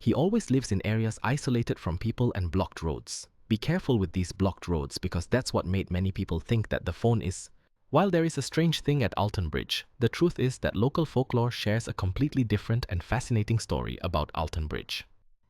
He always lives in areas isolated from people and blocked roads. Be careful with these blocked roads because that's what made many people think that the phone is. While there is a strange thing at Alton Bridge, the truth is that local folklore shares a completely different and fascinating story about Alton Bridge.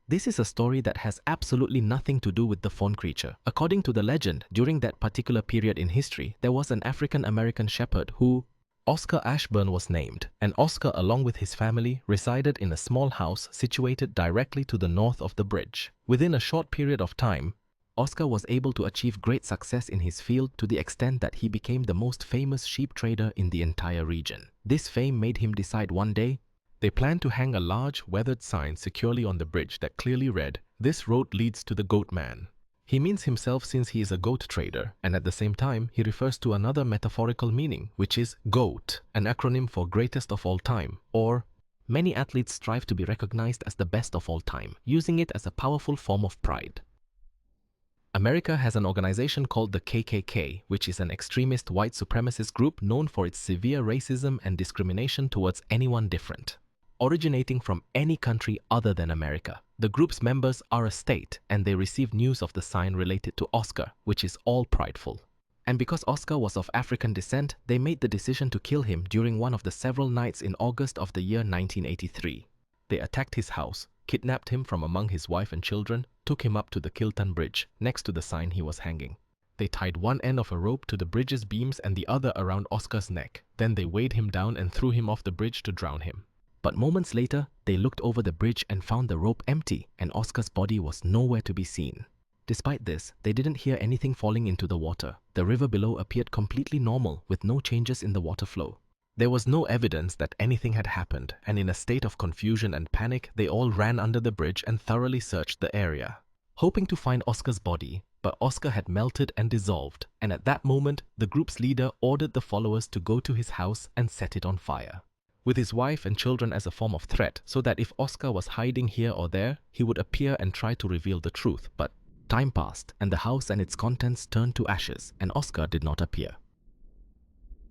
This is a story that has absolutely nothing to do with the phone creature. According to the legend, during that particular period in history, there was an African-American shepherd who, Oscar Ashburn was named, and Oscar, along with his family, resided in a small house situated directly to the north of the bridge. Within a short period of time, Oscar was able to achieve great success in his field to the extent that he became the most famous sheep trader in the entire region. This fame made him decide one day they planned to hang a large, weathered sign securely on the bridge that clearly read, "This road leads to the Goatman." He means himself since he is a goat trader, and at the same time, he refers to another metaphorical meaning, which is GOAT, an acronym for greatest of all time, or many athletes strive to be recognized as the best of all time, using it as a powerful form of pride. America has an organization called the KKK, which is an extremist white supremacist group known for its severe racism and discrimination towards anyone different, originating from any country other than America. The group's members are a state, and they received news of the sign related to Oscar, which is all prideful. And because Oscar was of African descent, they made the decision to kill him during one of the several nights in August of the year 1983. They attacked his house, kidnapped him from among his wife and children, took him up to the Kilton Bridge, next to the sign he was hanging. They tied one end of a rope to the bridge's beams and the other around Oscar's neck. Then they weighed him down and threw him off the bridge to drown him. But moments later, they looked over the bridge and found the rope empty, and Oscar's body was nowhere to be seen. Despite this, they didn't hear anything falling into the water. The river below appeared completely normal, with no changes in the water flow. There was no evidence that anything had happened, and in a state of confusion and panic, they all ran under the bridge and thoroughly searched the area, hoping to find Oscar's body, but Oscar had melted and dissolved, and at that moment, the group's leader ordered the followers to go to his house and set it on fire, with his wife and children as a form of threat, so that if Oscar was hiding here or there, he would appear and try to reveal the truth. But time passed, and the house and its contents turned to ashes, and Oscar did not appear.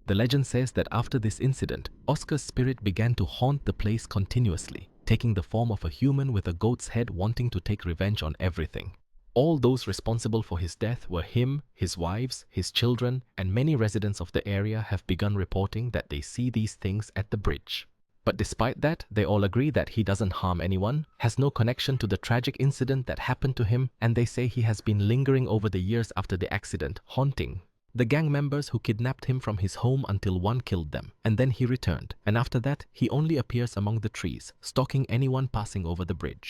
The legend says that after this incident, Oscar's spirit began to haunt the place continuously, taking the form of a human with a goat's head wanting to take revenge on everything. All those responsible for his death were him, his wives, his children, and many residents of the area have begun reporting that they see these things at the bridge. But despite that, they all agree that he doesn't harm anyone, has no connection to the tragic incident that happened to him, and they say he has been lingering over the years after the accident, haunting the gang members who kidnapped him from his home until one killed them, and then he returned, and after that, he only appears among the trees, stalking anyone passing over the bridge.